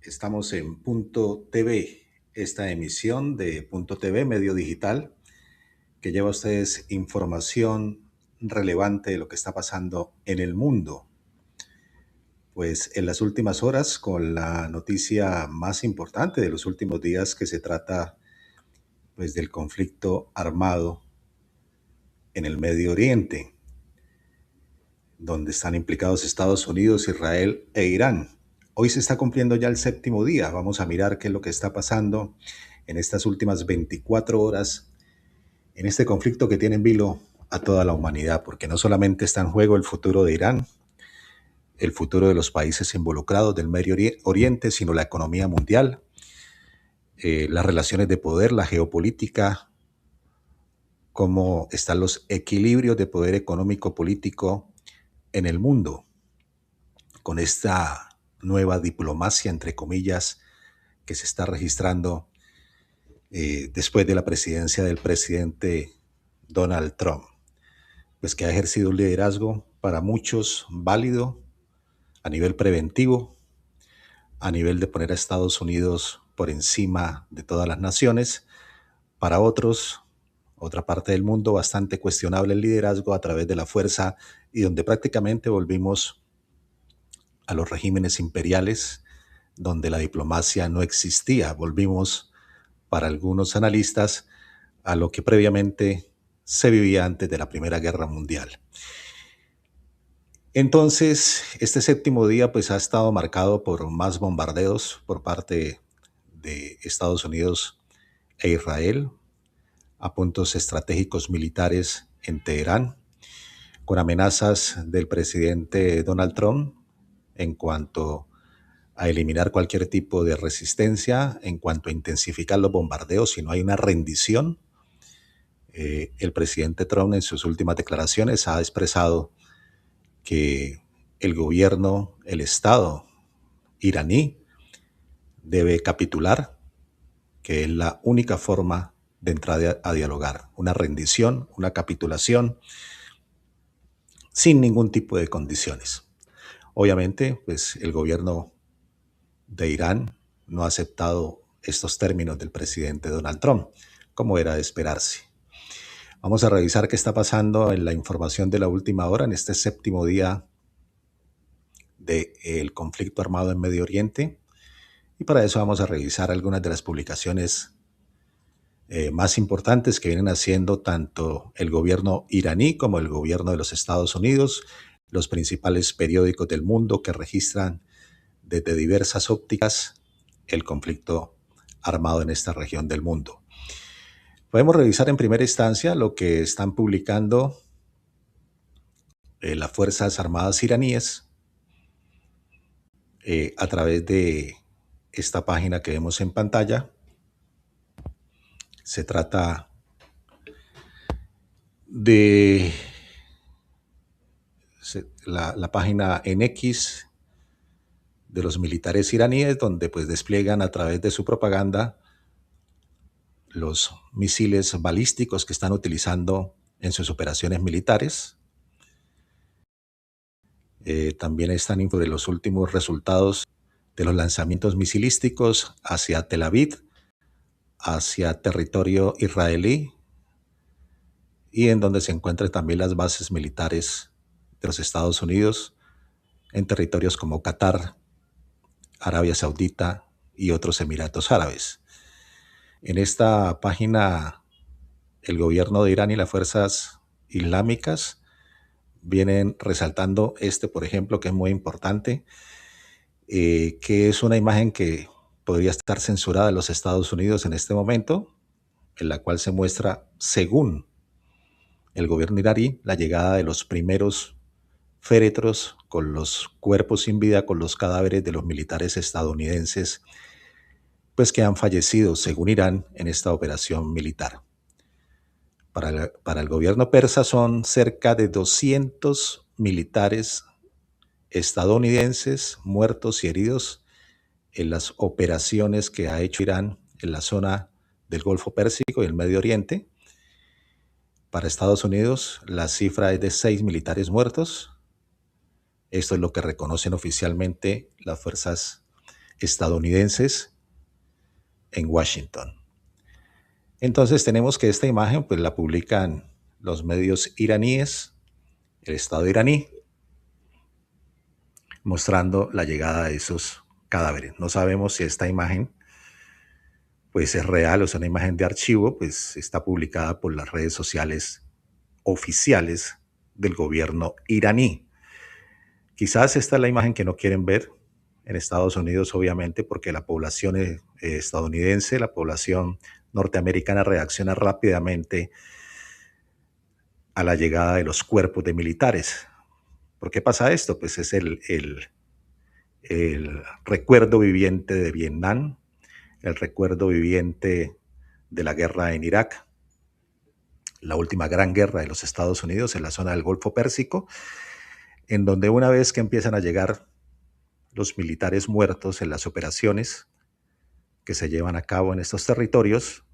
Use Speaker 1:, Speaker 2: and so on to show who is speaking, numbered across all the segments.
Speaker 1: Estamos en Punto TV, esta emisión de Punto TV, medio digital, que lleva a ustedes información relevante de lo que está pasando en el mundo. Pues en las últimas horas, con la noticia más importante de los últimos días, que se trata pues del conflicto armado en el Medio Oriente, donde están implicados Estados Unidos, Israel e Irán. Hoy se está cumpliendo ya el séptimo día. Vamos a mirar qué es lo que está pasando en estas últimas 24 horas en este conflicto que tiene en vilo a toda la humanidad, porque no solamente está en juego el futuro de Irán, el futuro de los países involucrados del Medio Oriente, sino la economía mundial, las relaciones de poder, la geopolítica, cómo están los equilibrios de poder económico-político en el mundo, con esta nueva diplomacia, entre comillas, que se está registrando después de la presidencia del presidente Donald Trump, pues que ha ejercido un liderazgo para muchos válido a nivel preventivo, a nivel de poner a Estados Unidos por encima de todas las naciones, para otros, otra parte del mundo, bastante cuestionable el liderazgo a través de la fuerza y donde prácticamente volvimos a los regímenes imperiales, donde la diplomacia no existía. Volvimos, para algunos analistas, a lo que previamente se vivía antes de la Primera Guerra Mundial. Entonces, este séptimo día pues ha estado marcado por más bombardeos por parte de Estados Unidos e Israel a puntos estratégicos militares en Teherán, con amenazas del presidente Donald Trump en cuanto a eliminar cualquier tipo de resistencia, en cuanto a intensificar los bombardeos si no hay una rendición. El presidente Trump en sus últimas declaraciones ha expresado que el gobierno, el Estado iraní debe capitular, que es la única forma de entrar a dialogar, una rendición, una capitulación sin ningún tipo de condiciones. Obviamente, pues el gobierno de Irán no ha aceptado estos términos del presidente Donald Trump, como era de esperarse. Vamos a revisar qué está pasando en la información de la última hora, en este séptimo día del conflicto armado en Medio Oriente. Y para eso vamos a revisar algunas de las publicaciones más importantes que vienen haciendo tanto el gobierno iraní como el gobierno de los Estados Unidos, los principales periódicos del mundo que registran desde diversas ópticas el conflicto armado en esta región del mundo. Podemos revisar en primera instancia lo que están publicando las Fuerzas Armadas iraníes a través de esta página que vemos en pantalla. Se trata de la página en X de los militares iraníes, donde pues despliegan a través de su propaganda los misiles balísticos que están utilizando en sus operaciones militares. También están info de los últimos resultados de los lanzamientos misilísticos hacia Tel Aviv, hacia territorio israelí, y en donde se encuentran también las bases militares de los Estados Unidos en territorios como Qatar, Arabia Saudita y otros Emiratos Árabes. En esta página, el gobierno de Irán y las fuerzas islámicas vienen resaltando por ejemplo, que es muy importante, que es una imagen que podría estar censurada en los Estados Unidos en este momento, en la cual se muestra, según el gobierno iraní, la llegada de los primeros féretros con los cuerpos sin vida, con los cadáveres de los militares estadounidenses, pues que han fallecido, según Irán, en esta operación militar. Para el gobierno persa son cerca de 200 militares estadounidenses muertos y heridos en las operaciones que ha hecho Irán en la zona del Golfo Pérsico y el Medio Oriente. Para Estados Unidos, la cifra es de 6 militares muertos. Esto es lo que reconocen oficialmente las fuerzas estadounidenses en Washington. Entonces tenemos que esta imagen pues la publican los medios iraníes, el Estado iraní, mostrando la llegada de esos cadáveres. No sabemos si esta imagen pues es real o es una imagen de archivo, pues está publicada por las redes sociales oficiales del gobierno iraní. Quizás esta es la imagen que no quieren ver en Estados Unidos, obviamente, porque la población estadounidense, la población norteamericana reacciona rápidamente a la llegada de los cuerpos de militares. ¿Por qué pasa esto? Pues es el recuerdo viviente de Vietnam, el recuerdo viviente de la guerra en Irak, la última gran guerra de los Estados Unidos en la zona del Golfo Pérsico, en donde una vez que empiezan a llegar los militares muertos en las operaciones que se llevan a cabo en estos territorios,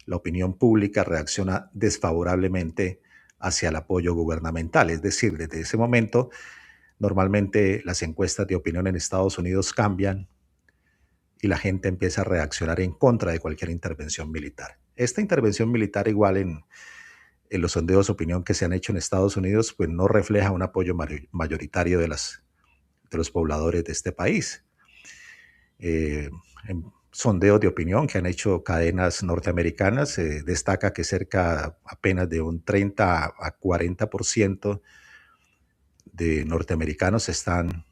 Speaker 1: la opinión pública reacciona desfavorablemente hacia el apoyo gubernamental. Es decir, desde ese momento, normalmente las encuestas de opinión en Estados Unidos cambian y la gente empieza a reaccionar en contra de cualquier intervención militar. Esta intervención militar, igual en los sondeos de opinión que se han hecho en Estados Unidos, pues no refleja un apoyo mayoritario de los pobladores de este país. En sondeos de opinión que han hecho cadenas norteamericanas, destaca que cerca apenas de un 30 a 40% de norteamericanos están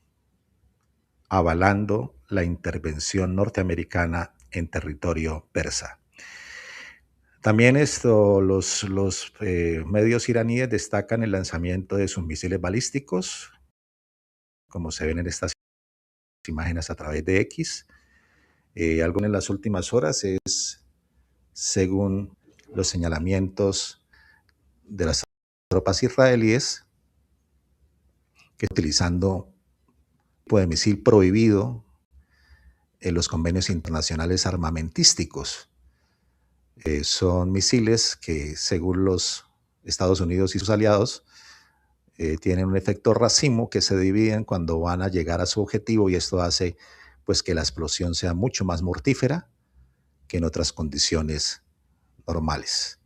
Speaker 1: avalando la intervención norteamericana en territorio persa. También los medios iraníes destacan el lanzamiento de sus misiles balísticos, como se ven en estas imágenes a través de X. Algo en las últimas horas es, según los señalamientos de las tropas israelíes, que utilizando un tipo de misil prohibido en los convenios internacionales armamentísticos. Son misiles que, según los Estados Unidos y sus aliados, tienen un efecto racimo que se dividen cuando van a llegar a su objetivo, y esto hace pues que la explosión sea mucho más mortífera que en otras condiciones normales.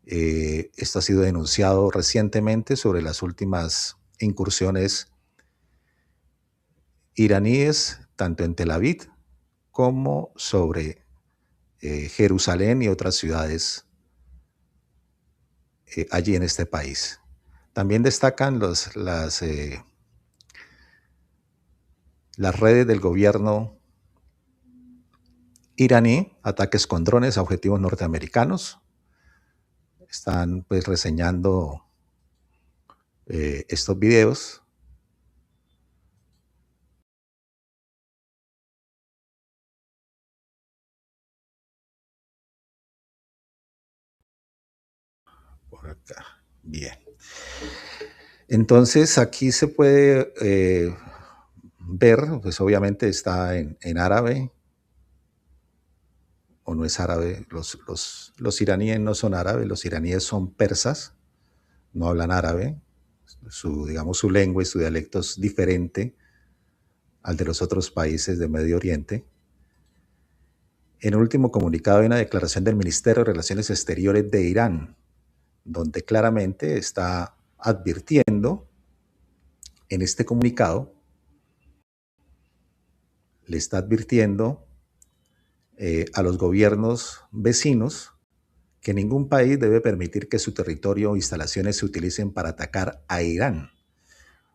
Speaker 1: Esto ha sido denunciado recientemente sobre las últimas incursiones iraníes, tanto en Tel Aviv como sobre Jerusalén y otras ciudades allí en este país. También destacan las redes del gobierno iraní, ataques con drones a objetivos norteamericanos. Están pues reseñando estos videos. Por acá. Bien. Entonces aquí se puede ver, pues obviamente está en árabe, o no es árabe. Los iraníes no son árabes, los iraníes son persas, no hablan árabe. Digamos, su lengua y su dialecto es diferente al de los otros países de Medio Oriente. En el último comunicado hay una declaración del Ministerio de Relaciones Exteriores de Irán, donde claramente está advirtiendo en este comunicado, le está advirtiendo a los gobiernos vecinos que ningún país debe permitir que su territorio o instalaciones se utilicen para atacar a Irán,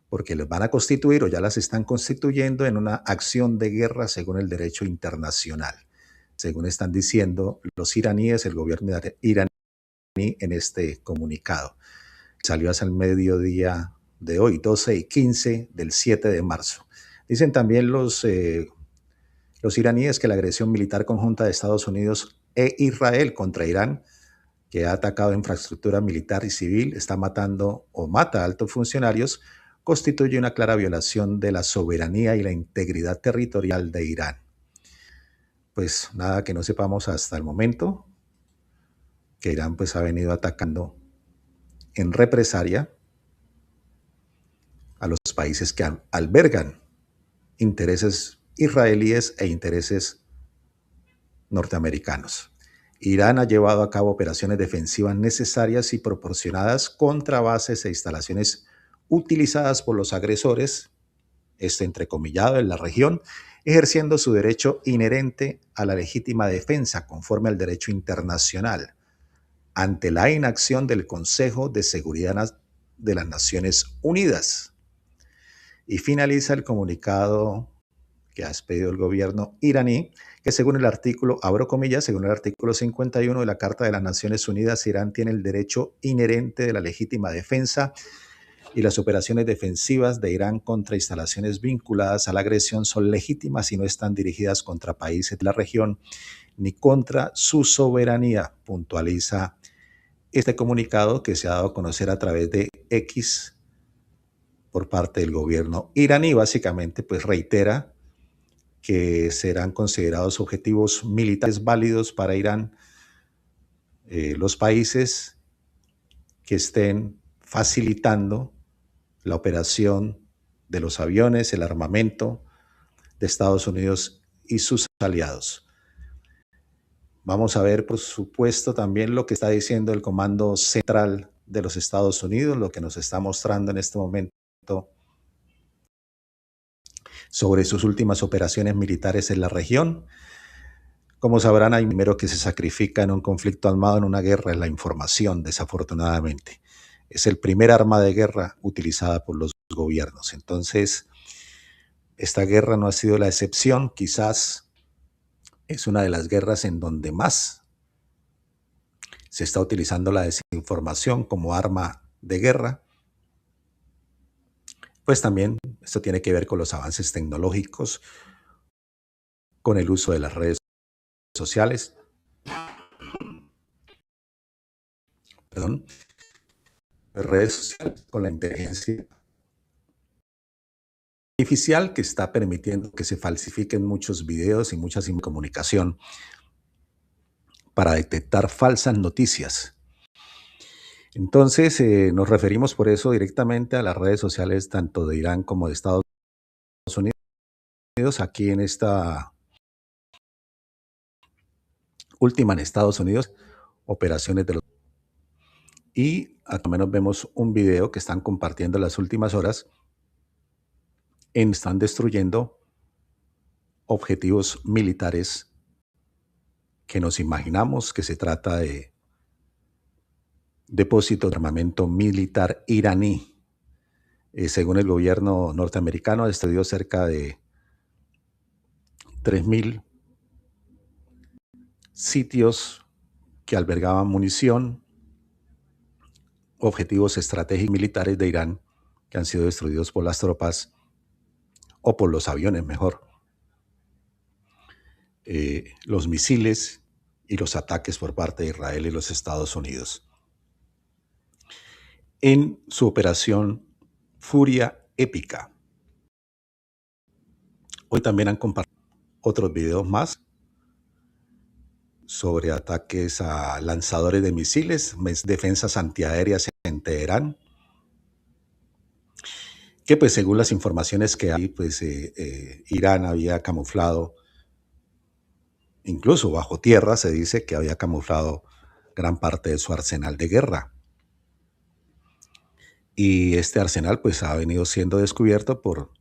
Speaker 1: porque les van a constituir o ya las están constituyendo en una acción de guerra según el derecho internacional, según están diciendo los iraníes, el gobierno iraní en este comunicado. Salió hacia el mediodía de hoy, 12:15 del 7 de marzo. Dicen también los iraníes que la agresión militar conjunta de Estados Unidos e Israel contra Irán, que ha atacado infraestructura militar y civil, está matando o mata a altos funcionarios, constituye una clara violación de la soberanía y la integridad territorial de Irán. Pues nada que no sepamos hasta el momento, que Irán pues ha venido atacando en represalia a los países que albergan intereses israelíes e intereses norteamericanos. Irán ha llevado a cabo operaciones defensivas necesarias y proporcionadas contra bases e instalaciones utilizadas por los agresores, entrecomillado, en la región, ejerciendo su derecho inherente a la legítima defensa conforme al derecho internacional, ante la inacción del Consejo de Seguridad de las Naciones Unidas. Y finaliza el comunicado que ha expedido el gobierno iraní, que según el artículo, abro comillas, según el artículo 51 de la Carta de las Naciones Unidas, Irán tiene el derecho inherente de la legítima defensa y las operaciones defensivas de Irán contra instalaciones vinculadas a la agresión son legítimas y no están dirigidas contra países de la región ni contra su soberanía, puntualiza este comunicado que se ha dado a conocer a través de X por parte del gobierno iraní. Básicamente, pues reitera que serán considerados objetivos militares válidos para Irán los países que estén facilitando la operación de los aviones, el armamento de Estados Unidos y sus aliados. Vamos a ver, por supuesto, también lo que está diciendo el Comando Central de los Estados Unidos, lo que nos está mostrando en este momento sobre sus últimas operaciones militares en la región. Como sabrán, hay primero que se sacrifica en un conflicto armado, en una guerra, en la información, desafortunadamente. Es el primer arma de guerra utilizada por los gobiernos. Entonces, esta guerra no ha sido la excepción. Quizás es una de las guerras en donde más se está utilizando la desinformación como arma de guerra. Pues también esto tiene que ver con los avances tecnológicos, con el uso de las redes sociales, redes sociales, con la inteligencia artificial que está permitiendo que se falsifiquen muchos videos y mucha comunicación para detectar falsas noticias. Entonces, nos referimos por eso directamente a las redes sociales tanto de Irán como de Estados Unidos. Aquí en esta última en Estados Unidos, operaciones de los... Y al menos vemos un video que están compartiendo en las últimas horas, están destruyendo objetivos militares que nos imaginamos que se trata de depósitos de armamento militar iraní. Según el gobierno norteamericano, ha destruido cerca de 3.000 sitios que albergaban munición, objetivos estratégicos militares de Irán que han sido destruidos por las tropas o por los aviones, mejor. Los misiles y los ataques por parte de Israel y los Estados Unidos. En su operación Furia Épica. Hoy también han compartido otros videos más sobre ataques a lanzadores de misiles, defensas antiaéreas en Teherán, que pues según las informaciones que hay, pues Irán había camuflado, incluso bajo tierra se dice que había camuflado gran parte de su arsenal de guerra. Y este arsenal pues ha venido siendo descubierto por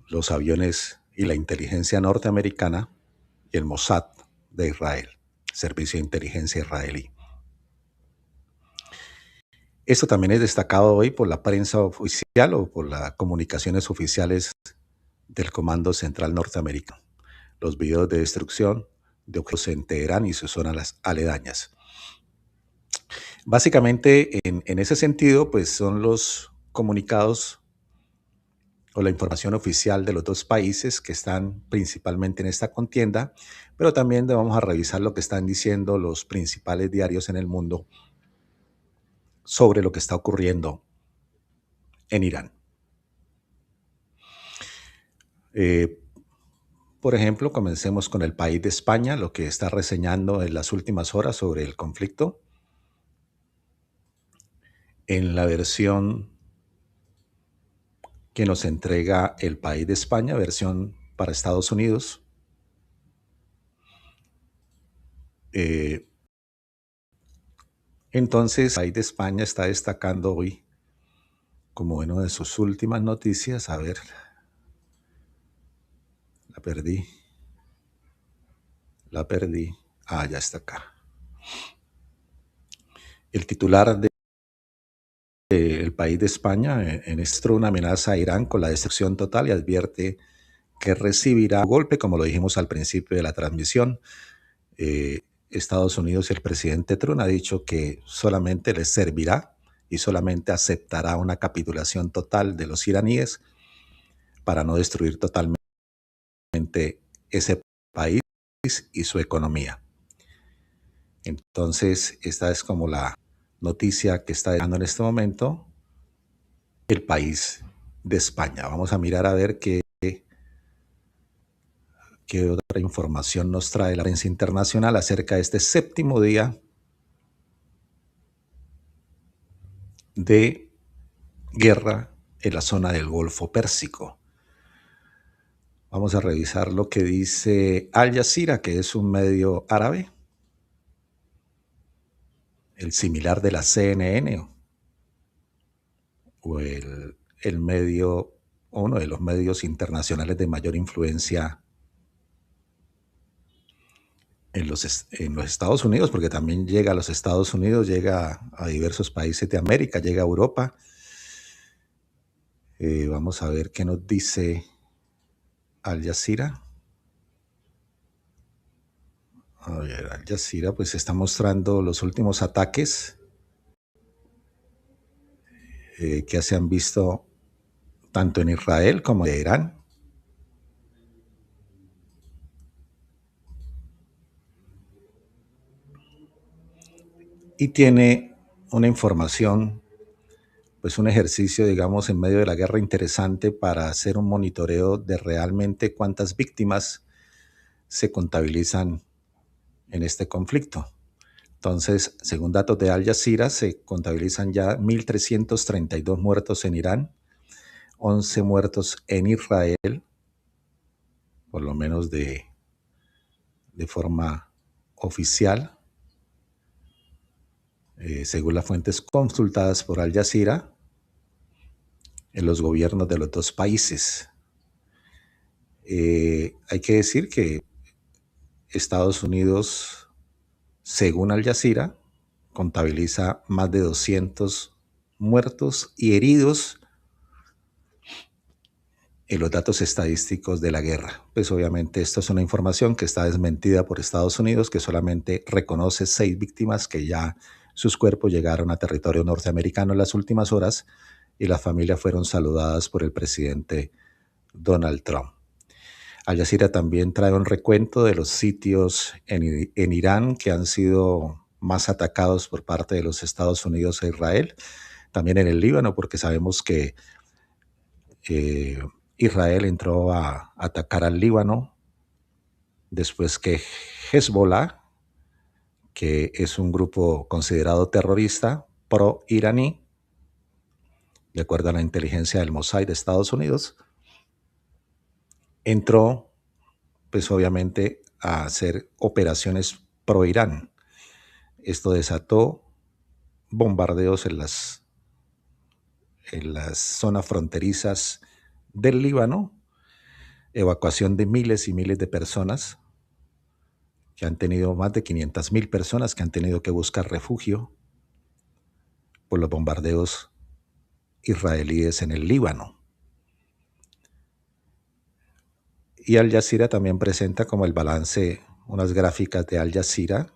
Speaker 1: los aviones y la inteligencia norteamericana y el Mossad de Israel, Servicio de Inteligencia Israelí. Esto también es destacado hoy por la prensa oficial o por las comunicaciones oficiales del Comando Central norteamericano. Los videos de destrucción de objetos en Teherán y sus zonas aledañas. Básicamente, en ese sentido, pues son los comunicados o la información oficial de los dos países que están principalmente en esta contienda, pero también vamos a revisar lo que están diciendo los principales diarios en el mundo sobre lo que está ocurriendo en Irán. Por ejemplo, comencemos con el país de España, lo que está reseñando en las últimas horas sobre el conflicto. En la versión que nos entrega El País de España, versión para Estados Unidos. Entonces, El País de España está destacando hoy como una de sus últimas noticias. A ver, la perdí. Ya está acá. El titular de El País de España en esto una amenaza a Irán con la destrucción total y advierte que recibirá un golpe, como lo dijimos al principio de la transmisión. Estados Unidos y el presidente Trump ha dicho que solamente les servirá y solamente aceptará una capitulación total de los iraníes para no destruir totalmente ese país y su economía. Entonces, esta es como la noticia que está dando en este momento El País de España. Vamos a mirar a ver qué otra información nos trae la prensa internacional acerca de este séptimo día de guerra en la zona del Golfo Pérsico. Vamos a revisar lo que dice Al Jazeera, que es un medio árabe, el similar de la CNN o el medio, uno de los medios internacionales de mayor influencia en los Estados Unidos, porque también llega a los Estados Unidos, llega a diversos países de América, llega a Europa. Vamos a ver qué nos dice Al Jazeera. A ver, Al Jazeera pues está mostrando los últimos ataques que se han visto tanto en Israel como en Irán. Y tiene una información, pues un ejercicio, digamos, en medio de la guerra interesante para hacer un monitoreo de realmente cuántas víctimas se contabilizan en este conflicto. Entonces, según datos de Al Jazeera, se contabilizan ya 1.332 muertos en Irán, 11 muertos en Israel, por lo menos de forma oficial, según las fuentes consultadas por Al Jazeera, en los gobiernos de los dos países. Hay que decir que Estados Unidos, según Al Jazeera, contabiliza más de 200 muertos y heridos en los datos estadísticos de la guerra. Pues obviamente esto es una información que está desmentida por Estados Unidos, que solamente reconoce 6 víctimas que ya sus cuerpos llegaron a territorio norteamericano en las últimas horas y las familias fueron saludadas por el presidente Donald Trump. Al Jazeera también trae un recuento de los sitios en Irán que han sido más atacados por parte de los Estados Unidos e Israel, también en el Líbano, porque sabemos que Israel entró a atacar al Líbano después que Hezbollah, que es un grupo considerado terrorista pro-iraní, de acuerdo a la inteligencia del Mossad de Estados Unidos, entró pues obviamente a hacer operaciones pro-Irán. Esto desató bombardeos en las zonas fronterizas del Líbano, evacuación de miles y miles de personas, que han tenido más de 500,000 personas que han tenido que buscar refugio por los bombardeos israelíes en el Líbano. Y Al Jazeera también presenta como el balance unas gráficas de Al Jazeera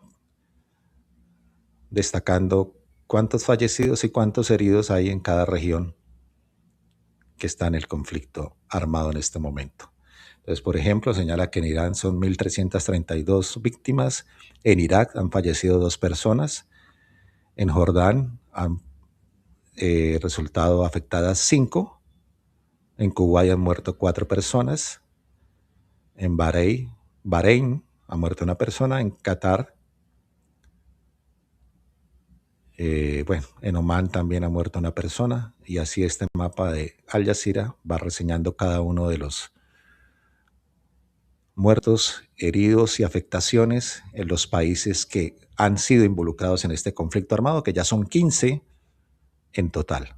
Speaker 1: destacando cuántos fallecidos y cuántos heridos hay en cada región que está en el conflicto armado en este momento. Entonces, por ejemplo, señala que en Irán son 1.332 víctimas, en Irak han fallecido 2 personas, en Jordán han resultado afectadas 5, en Kuwait han muerto 4 personas, en Bahrein ha muerto 1 persona, en Qatar Bueno, en Omán también ha muerto una persona y así este mapa de Al Jazeera va reseñando cada uno de los muertos, heridos y afectaciones en los países que han sido involucrados en este conflicto armado, que ya son 15 en total.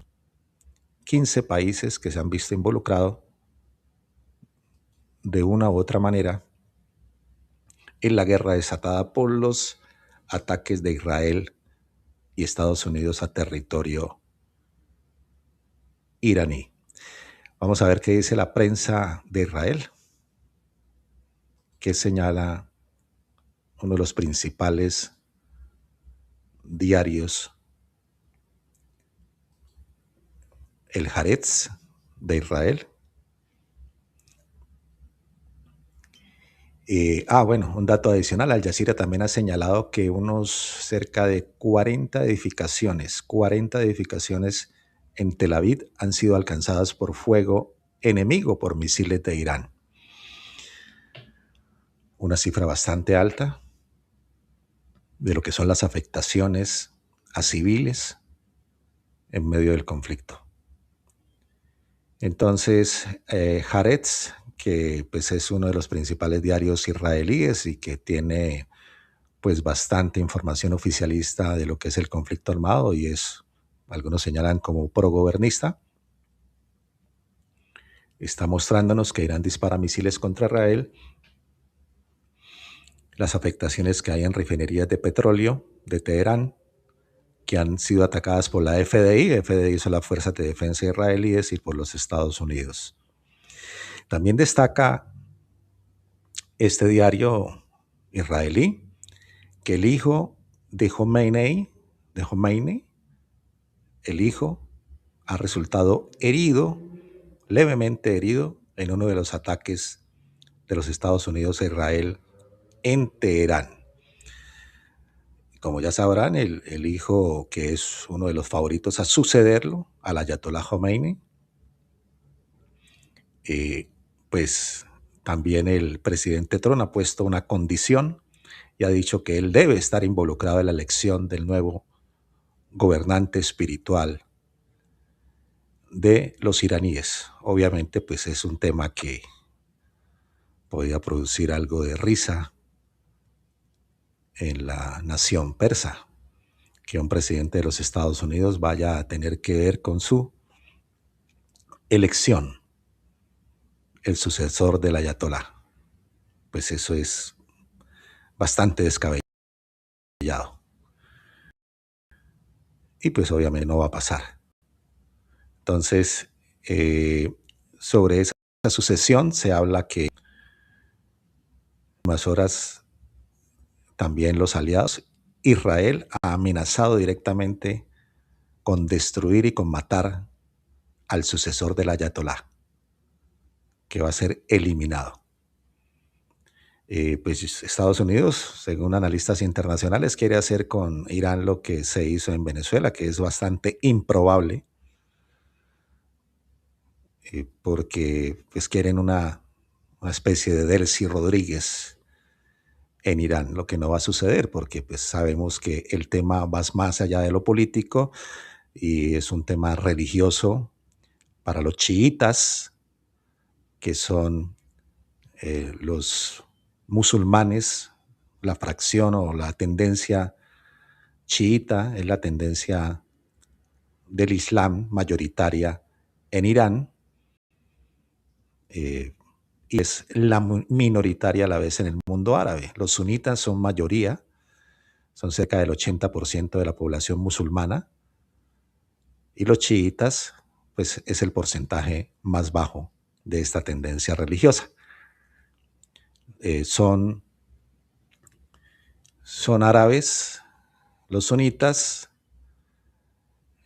Speaker 1: 15 países que se han visto involucrados de una u otra manera en la guerra desatada por los ataques de Israel y Estados Unidos a territorio iraní. Vamos a ver qué dice la prensa de Israel, que señala uno de los principales diarios, el Haaretz de Israel. Bueno, un dato adicional, Al Jazeera también ha señalado que unos cerca de 40 edificaciones en Tel Aviv han sido alcanzadas por fuego enemigo por misiles de Irán. Una cifra bastante alta de lo que son las afectaciones a civiles en medio del conflicto. Entonces, Haaretz, que pues es uno de los principales diarios israelíes y que tiene pues bastante información oficialista de lo que es el conflicto armado y es, algunos señalan como progobernista, está mostrándonos que Irán dispara misiles contra Israel, las afectaciones que hay en refinerías de petróleo de Teherán, que han sido atacadas por la FDI. FDI son las Fuerzas de Defensa israelíes y por los Estados Unidos. También destaca este diario israelí que el hijo de Khomeini, el hijo, ha resultado herido, levemente herido, en uno de los ataques de los Estados Unidos a Israel en Teherán. Como ya sabrán, el hijo, que es uno de los favoritos a sucederlo, al Ayatollah Khomeini, pues también el presidente Trump ha puesto una condición y ha dicho que él debe estar involucrado en la elección del nuevo gobernante espiritual de los iraníes. Obviamente, pues es un tema que podría producir algo de risa en la nación persa, que un presidente de los Estados Unidos vaya a tener que ver con su elección, el sucesor del Ayatolá. Pues eso es bastante descabellado. Y pues obviamente no va a pasar. Entonces, sobre esa sucesión se habla que en unas horas también los aliados, Israel ha amenazado directamente con destruir y con matar al sucesor del Ayatolá, que va a ser eliminado. Pues Estados Unidos, según analistas internacionales, quiere hacer con Irán lo que se hizo en Venezuela, que es bastante improbable, porque pues quieren una especie de Delcy Rodríguez en Irán, lo que no va a suceder, porque pues sabemos que el tema va más allá de lo político y es un tema religioso para los chiitas, que son los musulmanes, la fracción o la tendencia chiita es la tendencia del Islam mayoritaria en Irán, y es la minoritaria a la vez en el mundo árabe. Los sunitas son mayoría, son cerca del 80% de la población musulmana, y los chiitas, pues es el porcentaje más bajo de esta tendencia religiosa. Son árabes, los sunitas,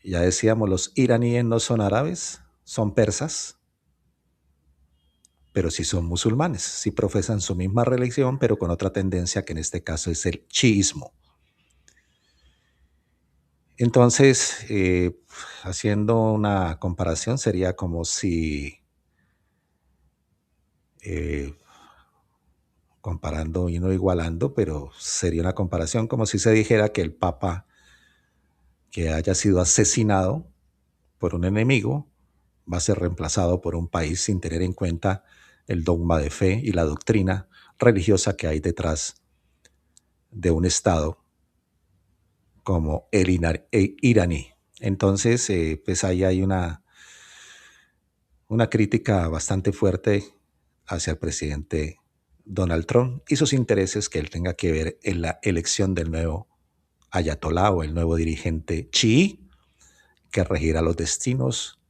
Speaker 1: ya decíamos, los iraníes no son árabes, son persas, pero sí son musulmanes, sí profesan su misma religión, pero con otra tendencia que en este caso es el chiismo. Entonces, haciendo una comparación, sería como si, comparando y no igualando, pero sería una comparación como si se dijera que el Papa que haya sido asesinado por un enemigo va a ser reemplazado por un país sin tener en cuenta el dogma de fe y la doctrina religiosa que hay detrás de un Estado como el iraní. Entonces, pues ahí hay una crítica bastante fuerte hacia el presidente Donald Trump y sus intereses que él tenga que ver en la elección del nuevo ayatolá o el nuevo dirigente chií que regirá los destinos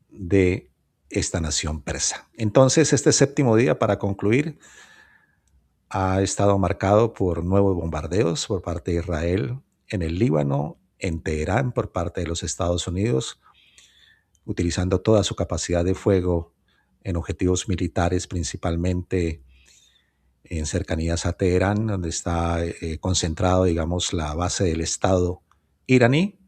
Speaker 1: de esta nación persa. Entonces, este séptimo día, para concluir, ha estado marcado por nuevos bombardeos por parte de Israel en el Líbano, en Teherán por parte de los Estados Unidos, utilizando toda su capacidad de fuego en objetivos militares, principalmente en cercanías a Teherán, donde está concentrado, digamos, la base del Estado iraní,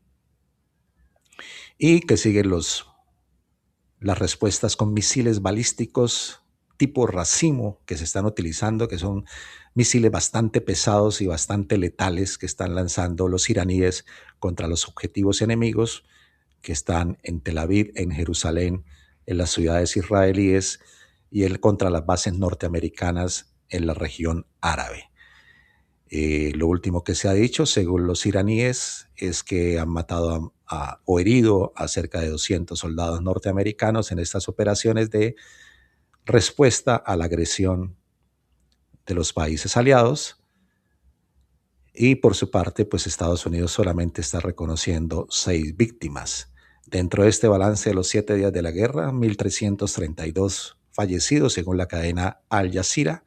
Speaker 1: y que siguen las respuestas con misiles balísticos tipo racimo que se están utilizando, que son misiles bastante pesados y bastante letales que están lanzando los iraníes contra los objetivos enemigos que están en Tel Aviv, en Jerusalén, en las ciudades israelíes y contra las bases norteamericanas en la región árabe. Lo último que se ha dicho, según los iraníes, es que han matado o herido a cerca de 200 soldados norteamericanos en estas operaciones de respuesta a la agresión de los países aliados. Y por su parte, pues Estados Unidos solamente está reconociendo 6 víctimas. Dentro de este balance de los 7 días de la guerra, 1.332 fallecidos según la cadena Al Jazeera.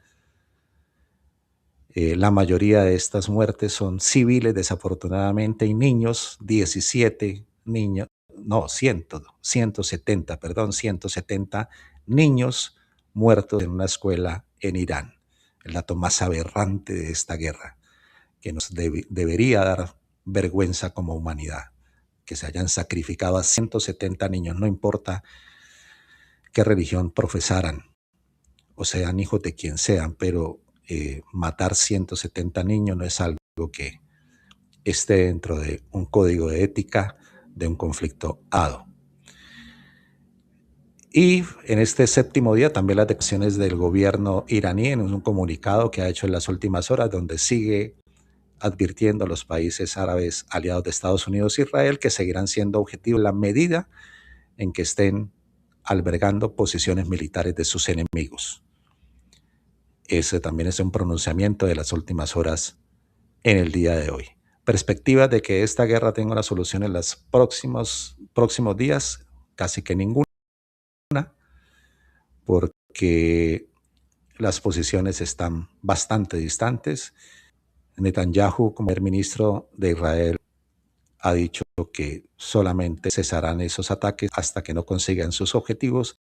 Speaker 1: La mayoría de estas muertes son civiles, desafortunadamente, y niños, 17 niños, no, 170, perdón, 170 niños muertos en una escuela en Irán. El dato más aberrante de esta guerra, que nos debería dar vergüenza como humanidad, que se hayan sacrificado a 170 niños, no importa qué religión profesaran o sean hijos de quien sean, pero matar 170 niños no es algo que esté dentro de un código de ética de un conflicto armado. Y en este séptimo día también las declaraciones del gobierno iraní en un comunicado que ha hecho en las últimas horas, donde sigue advirtiendo a los países árabes aliados de Estados Unidos e Israel que seguirán siendo objetivos en la medida en que estén albergando posiciones militares de sus enemigos. Ese también es un pronunciamiento de las últimas horas en el día de hoy. Perspectivas de que esta guerra tenga una solución en los próximos días, casi que ninguna, porque las posiciones están bastante distantes. Netanyahu, como primer ministro de Israel, ha dicho que solamente cesarán esos ataques hasta que no consigan sus objetivos,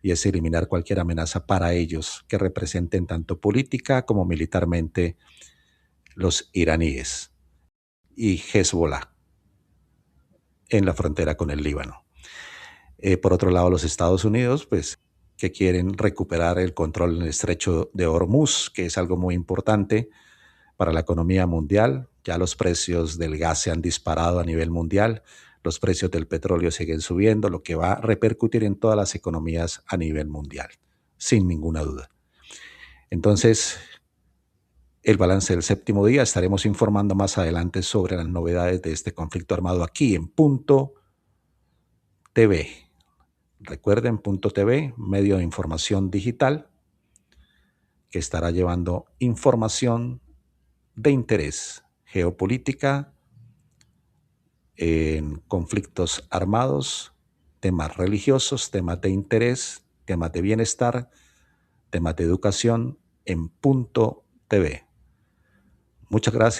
Speaker 1: y es eliminar cualquier amenaza para ellos que representen tanto política como militarmente los iraníes y Hezbollah en la frontera con el Líbano. Por otro lado, los Estados Unidos, pues, que quieren recuperar el control en el estrecho de Hormuz, que es algo muy importante para la economía mundial. Ya los precios del gas se han disparado a nivel mundial, los precios del petróleo siguen subiendo, lo que va a repercutir en todas las economías a nivel mundial, sin ninguna duda. Entonces, el balance del séptimo día, estaremos informando más adelante sobre las novedades de este conflicto armado aquí en Punto TV. Recuerden, Punto TV, medio de información digital, que estará llevando información de interés, geopolítica, en conflictos armados, temas religiosos, temas de interés, temas de bienestar, temas de educación en Punto TV. Muchas gracias.